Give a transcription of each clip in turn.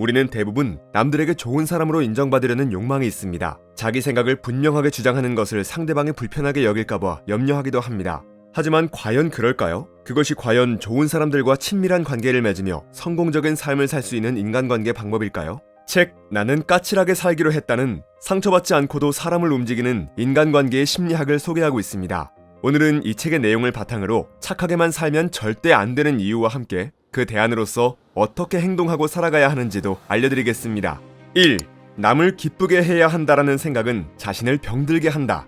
우리는 대부분 남들에게 좋은 사람으로 인정받으려는 욕망이 있습니다. 자기 생각을 분명하게 주장하는 것을 상대방이 불편하게 여길까봐 염려하기도 합니다. 하지만 과연 그럴까요? 그것이 과연 좋은 사람들과 친밀한 관계를 맺으며 성공적인 삶을 살 수 있는 인간관계 방법일까요? 책 나는 까칠하게 살기로 했다는 상처받지 않고도 사람을 움직이는 인간관계의 심리학을 소개하고 있습니다. 오늘은 이 책의 내용을 바탕으로 착하게만 살면 절대 안 되는 이유와 함께 그 대안으로서 어떻게 행동하고 살아가야 하는지도 알려드리겠습니다. 1. 남을 기쁘게 해야 한다라는 생각은 자신을 병들게 한다.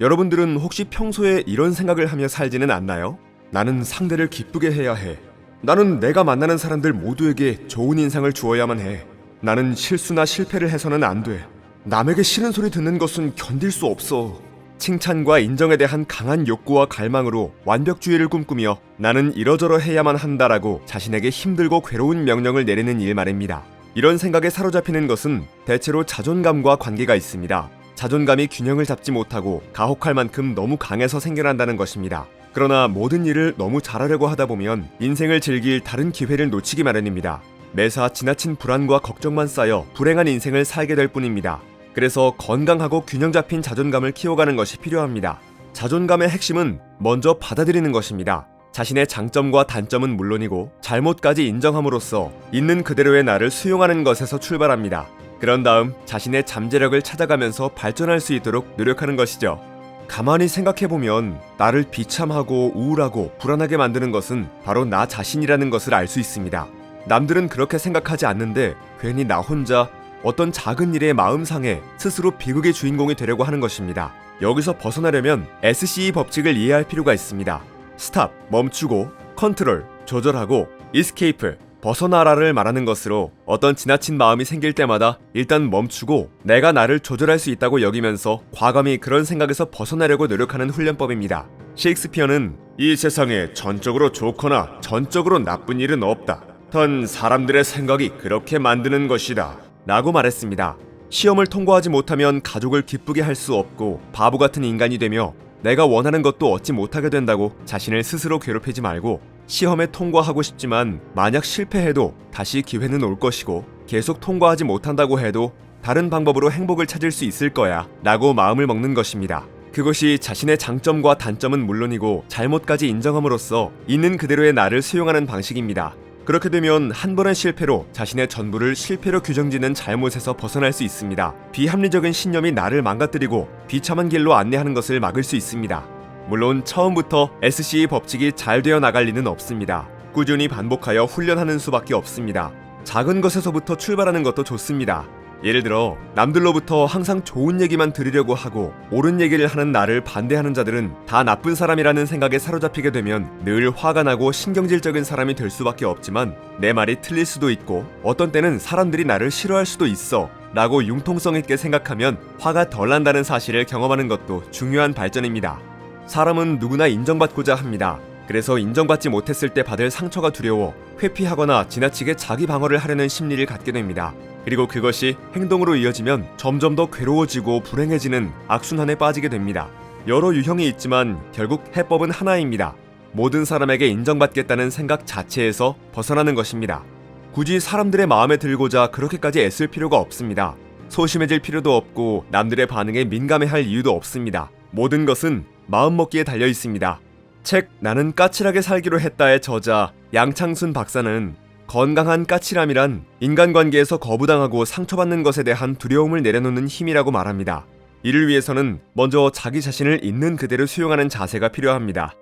여러분들은 혹시 평소에 이런 생각을 하며 살지는 않나요? 나는 상대를 기쁘게 해야 해. 나는 내가 만나는 사람들 모두에게 좋은 인상을 주어야만 해. 나는 실수나 실패를 해서는 안 돼. 남에게 싫은 소리 듣는 것은 견딜 수 없어. 칭찬과 인정에 대한 강한 욕구와 갈망으로 완벽주의를 꿈꾸며 나는 이러저러 해야만 한다라고 자신에게 힘들고 괴로운 명령을 내리는 일 말입니다. 이런 생각에 사로잡히는 것은 대체로 자존감과 관계가 있습니다. 자존감이 균형을 잡지 못하고 가혹할 만큼 너무 강해서 생겨난다는 것입니다. 그러나 모든 일을 너무 잘하려고 하다 보면 인생을 즐길 다른 기회를 놓치기 마련입니다. 매사 지나친 불안과 걱정만 쌓여 불행한 인생을 살게 될 뿐입니다. 그래서 건강하고 균형 잡힌 자존감을 키워가는 것이 필요합니다. 자존감의 핵심은 먼저 받아들이는 것입니다. 자신의 장점과 단점은 물론이고 잘못까지 인정함으로써 있는 그대로의 나를 수용하는 것에서 출발합니다. 그런 다음 자신의 잠재력을 찾아가면서 발전할 수 있도록 노력하는 것이죠. 가만히 생각해보면 나를 비참하고 우울하고 불안하게 만드는 것은 바로 나 자신이라는 것을 알 수 있습니다. 남들은 그렇게 생각하지 않는데 괜히 나 혼자 어떤 작은 일에 마음 상해 스스로 비극의 주인공이 되려고 하는 것입니다. 여기서 벗어나려면 SCE 법칙을 이해할 필요가 있습니다. 스탑, 멈추고, 컨트롤, 조절하고, 이스케이프, 벗어나라를 말하는 것으로 어떤 지나친 마음이 생길 때마다 일단 멈추고 내가 나를 조절할 수 있다고 여기면서 과감히 그런 생각에서 벗어나려고 노력하는 훈련법입니다. 셰익스피어는 이 세상에 전적으로 좋거나 전적으로 나쁜 일은 없다. 단 사람들의 생각이 그렇게 만드는 것이다. 라고 말했습니다. 시험을 통과하지 못하면 가족을 기쁘게 할 수 없고 바보 같은 인간이 되며 내가 원하는 것도 얻지 못하게 된다고 자신을 스스로 괴롭히지 말고 시험에 통과하고 싶지만 만약 실패해도 다시 기회는 올 것이고 계속 통과하지 못한다고 해도 다른 방법으로 행복을 찾을 수 있을 거야 라고 마음을 먹는 것입니다. 그것이 자신의 장점과 단점은 물론이고 잘못까지 인정함으로써 있는 그대로의 나를 수용하는 방식입니다. 그렇게 되면 한 번의 실패로 자신의 전부를 실패로 규정짓는 잘못에서 벗어날 수 있습니다. 비합리적인 신념이 나를 망가뜨리고 비참한 길로 안내하는 것을 막을 수 있습니다. 물론 처음부터 SCE 법칙이 잘 되어 나갈 리는 없습니다. 꾸준히 반복하여 훈련하는 수밖에 없습니다. 작은 것에서부터 출발하는 것도 좋습니다. 예를 들어 남들로부터 항상 좋은 얘기만 들으려고 하고 옳은 얘기를 하는 나를 반대하는 자들은 다 나쁜 사람이라는 생각에 사로잡히게 되면 늘 화가 나고 신경질적인 사람이 될 수밖에 없지만 내 말이 틀릴 수도 있고 어떤 때는 사람들이 나를 싫어할 수도 있어 라고 융통성 있게 생각하면 화가 덜 난다는 사실을 경험하는 것도 중요한 발전입니다. 사람은 누구나 인정받고자 합니다. 그래서 인정받지 못했을 때 받을 상처가 두려워 회피하거나 지나치게 자기 방어를 하려는 심리를 갖게 됩니다. 그리고 그것이 행동으로 이어지면 점점 더 괴로워지고 불행해지는 악순환에 빠지게 됩니다. 여러 유형이 있지만 결국 해법은 하나입니다. 모든 사람에게 인정받겠다는 생각 자체에서 벗어나는 것입니다. 굳이 사람들의 마음에 들고자 그렇게까지 애쓸 필요가 없습니다. 소심해질 필요도 없고 남들의 반응에 민감해할 이유도 없습니다. 모든 것은 마음먹기에 달려 있습니다. 책 나는 까칠하게 살기로 했다의 저자 양창순 박사는 건강한 까칠함이란 인간관계에서 거부당하고 상처받는 것에 대한 두려움을 내려놓는 힘이라고 말합니다. 이를 위해서는 먼저 자기 자신을 있는 그대로 수용하는 자세가 필요합니다.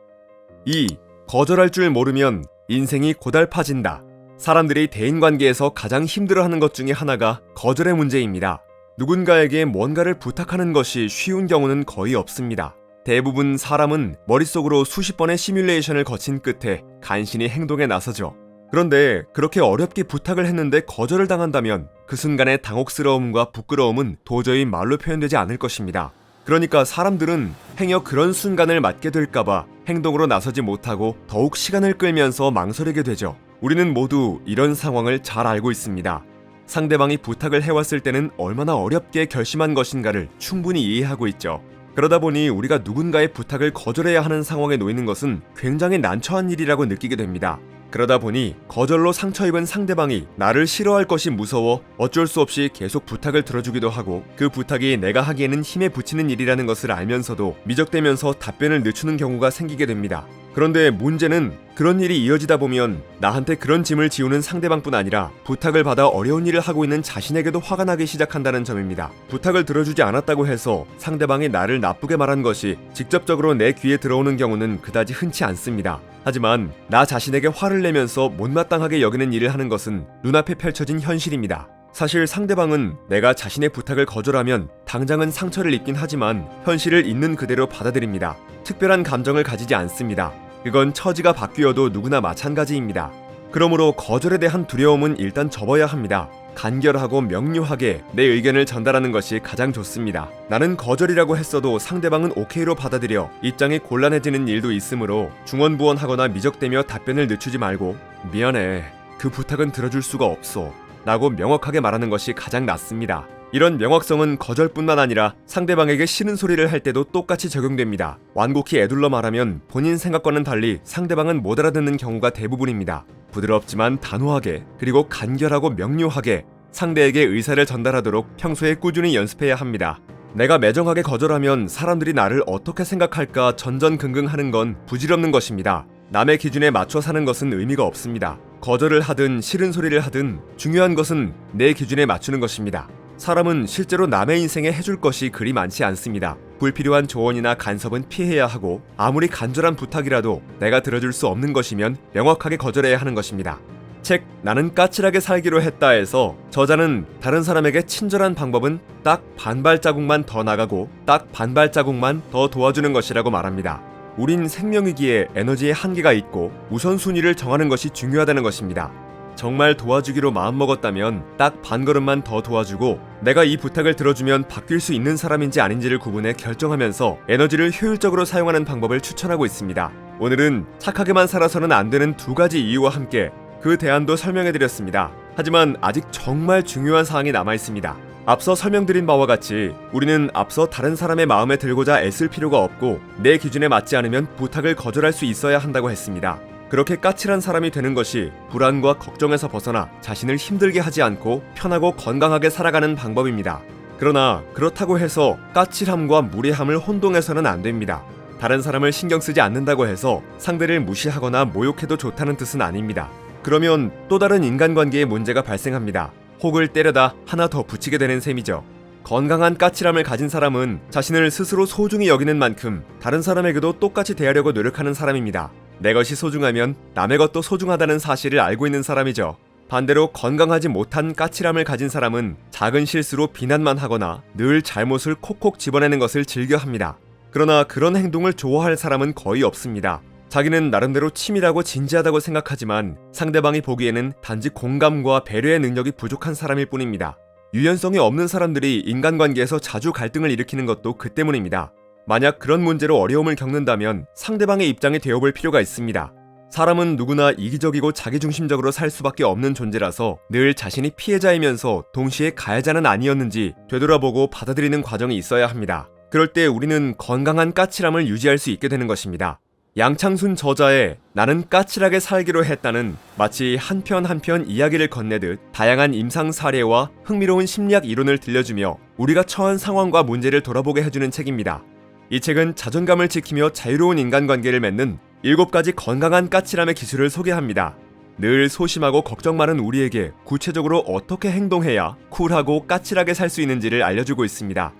2. 거절할 줄 모르면 인생이 고달파진다. 사람들이 대인관계에서 가장 힘들어하는 것 중에 하나가 거절의 문제입니다. 누군가에게 뭔가를 부탁하는 것이 쉬운 경우는 거의 없습니다. 대부분 사람은 머릿속으로 수십 번의 시뮬레이션을 거친 끝에 간신히 행동에 나서죠. 그런데 그렇게 어렵게 부탁을 했는데 거절을 당한다면 그 순간의 당혹스러움과 부끄러움은 도저히 말로 표현되지 않을 것입니다. 그러니까 사람들은 행여 그런 순간을 맞게 될까봐 행동으로 나서지 못하고 더욱 시간을 끌면서 망설이게 되죠. 우리는 모두 이런 상황을 잘 알고 있습니다. 상대방이 부탁을 해왔을 때는 얼마나 어렵게 결심한 것인가를 충분히 이해하고 있죠. 그러다 보니 우리가 누군가의 부탁을 거절해야 하는 상황에 놓이는 것은 굉장히 난처한 일이라고 느끼게 됩니다. 그러다 보니 거절로 상처 입은 상대방이 나를 싫어할 것이 무서워 어쩔 수 없이 계속 부탁을 들어주기도 하고, 그 부탁이 내가 하기에는 힘에 부치는 일이라는 것을 알면서도 미적대면서 답변을 늦추는 경우가 생기게 됩니다. 그런데 문제는 그런 일이 이어지다 보면 나한테 그런 짐을 지우는 상대방뿐 아니라 부탁을 받아 어려운 일을 하고 있는 자신에게도 화가 나기 시작한다는 점입니다. 부탁을 들어주지 않았다고 해서 상대방이 나를 나쁘게 말한 것이 직접적으로 내 귀에 들어오는 경우는 그다지 흔치 않습니다. 하지만 나 자신에게 화를 내면서 못마땅하게 여기는 일을 하는 것은 눈앞에 펼쳐진 현실입니다. 사실 상대방은 내가 자신의 부탁을 거절하면 당장은 상처를 입긴 하지만 현실을 있는 그대로 받아들입니다. 특별한 감정을 가지지 않습니다. 그건 처지가 바뀌어도 누구나 마찬가지입니다. 그러므로 거절에 대한 두려움은 일단 접어야 합니다. 간결하고 명료하게 내 의견을 전달하는 것이 가장 좋습니다. 나는 거절이라고 했어도 상대방은 오케이로 받아들여 입장이 곤란해지는 일도 있으므로 중언부언하거나 미적대며 답변을 늦추지 말고 미안해, 그 부탁은 들어줄 수가 없어 라고 명확하게 말하는 것이 가장 낫습니다. 이런 명확성은 거절뿐만 아니라 상대방에게 싫은 소리를 할 때도 똑같이 적용됩니다. 완곡히 애둘러 말하면 본인 생각과는 달리 상대방은 못 알아듣는 경우가 대부분입니다. 부드럽지만 단호하게, 그리고 간결하고 명료하게 상대에게 의사를 전달하도록 평소에 꾸준히 연습해야 합니다. 내가 매정하게 거절하면 사람들이 나를 어떻게 생각할까 전전긍긍하는 건 부질없는 것입니다. 남의 기준에 맞춰 사는 것은 의미가 없습니다. 거절을 하든 싫은 소리를 하든 중요한 것은 내 기준에 맞추는 것입니다. 사람은 실제로 남의 인생에 해줄 것이 그리 많지 않습니다. 불필요한 조언이나 간섭은 피해야 하고, 아무리 간절한 부탁이라도 내가 들어줄 수 없는 것이면 명확하게 거절해야 하는 것입니다. 책 나는 까칠하게 살기로 했다에서 저자는 다른 사람에게 친절한 방법은 딱 반발자국만 더 나가고 딱 반발자국만 더 도와주는 것이라고 말합니다. 우린 생명이기에 에너지에 한계가 있고 우선순위를 정하는 것이 중요하다는 것입니다. 정말 도와주기로 마음먹었다면 딱 반걸음만 더 도와주고, 내가 이 부탁을 들어주면 바뀔 수 있는 사람인지 아닌지를 구분해 결정하면서 에너지를 효율적으로 사용하는 방법을 추천하고 있습니다. 오늘은 착하게만 살아서는 안 되는 두 가지 이유와 함께 그 대안도 설명해드렸습니다. 하지만 아직 정말 중요한 사항이 남아있습니다. 앞서 설명드린 바와 같이 우리는 앞서 다른 사람의 마음에 들고자 애쓸 필요가 없고 내 기준에 맞지 않으면 부탁을 거절할 수 있어야 한다고 했습니다. 그렇게 까칠한 사람이 되는 것이 불안과 걱정에서 벗어나 자신을 힘들게 하지 않고 편하고 건강하게 살아가는 방법입니다. 그러나 그렇다고 해서 까칠함과 무례함을 혼동해서는 안 됩니다. 다른 사람을 신경 쓰지 않는다고 해서 상대를 무시하거나 모욕해도 좋다는 뜻은 아닙니다. 그러면 또 다른 인간관계에 문제가 발생합니다. 혹을 때려다 하나 더 붙이게 되는 셈이죠. 건강한 까칠함을 가진 사람은 자신을 스스로 소중히 여기는 만큼 다른 사람에게도 똑같이 대하려고 노력하는 사람입니다. 내 것이 소중하면 남의 것도 소중하다는 사실을 알고 있는 사람이죠. 반대로 건강하지 못한 까칠함을 가진 사람은 작은 실수로 비난만 하거나 늘 잘못을 콕콕 집어내는 것을 즐겨합니다. 그러나 그런 행동을 좋아할 사람은 거의 없습니다. 자기는 나름대로 치밀하고 진지하다고 생각하지만 상대방이 보기에는 단지 공감과 배려의 능력이 부족한 사람일 뿐입니다. 유연성이 없는 사람들이 인간관계에서 자주 갈등을 일으키는 것도 그 때문입니다. 만약 그런 문제로 어려움을 겪는다면 상대방의 입장이 되어볼 필요가 있습니다. 사람은 누구나 이기적이고 자기중심적으로 살 수밖에 없는 존재라서 늘 자신이 피해자이면서 동시에 가해자는 아니었는지 되돌아보고 받아들이는 과정이 있어야 합니다. 그럴 때 우리는 건강한 까칠함을 유지할 수 있게 되는 것입니다. 양창순 저자의 나는 까칠하게 살기로 했다는 마치 한 편 한 편 이야기를 건네듯 다양한 임상 사례와 흥미로운 심리학 이론을 들려주며 우리가 처한 상황과 문제를 돌아보게 해주는 책입니다. 이 책은 자존감을 지키며 자유로운 인간관계를 맺는 7가지 건강한 까칠함의 기술을 소개합니다. 늘 소심하고 걱정 많은 우리에게 구체적으로 어떻게 행동해야 쿨하고 까칠하게 살 수 있는지를 알려주고 있습니다.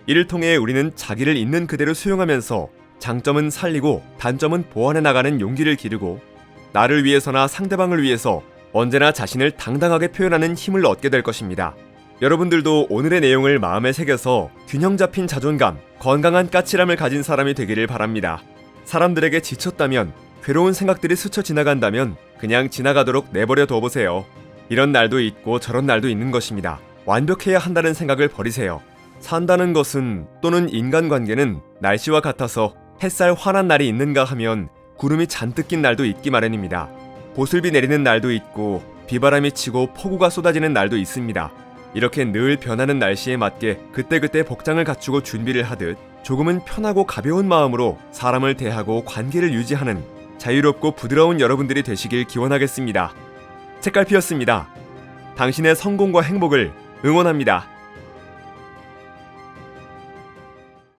이를 통해 우리는 자기를 있는 그대로 수용하면서 장점은 살리고 단점은 보완해 나가는 용기를 기르고 나를 위해서나 상대방을 위해서 언제나 자신을 당당하게 표현하는 힘을 얻게 될 것입니다. 여러분들도 오늘의 내용을 마음에 새겨서 균형 잡힌 자존감, 건강한 까칠함을 가진 사람이 되기를 바랍니다. 사람들에게 지쳤다면, 괴로운 생각들이 스쳐 지나간다면 그냥 지나가도록 내버려 둬보세요. 이런 날도 있고 저런 날도 있는 것입니다. 완벽해야 한다는 생각을 버리세요. 산다는 것은 또는 인간관계는 날씨와 같아서 햇살 환한 날이 있는가 하면 구름이 잔뜩 낀 날도 있기 마련입니다. 보슬비 내리는 날도 있고 비바람이 치고 폭우가 쏟아지는 날도 있습니다. 이렇게 늘 변하는 날씨에 맞게 그때그때 복장을 갖추고 준비를 하듯 조금은 편하고 가벼운 마음으로 사람을 대하고 관계를 유지하는 자유롭고 부드러운 여러분들이 되시길 기원하겠습니다. 책갈피였습니다. 당신의 성공과 행복을 응원합니다.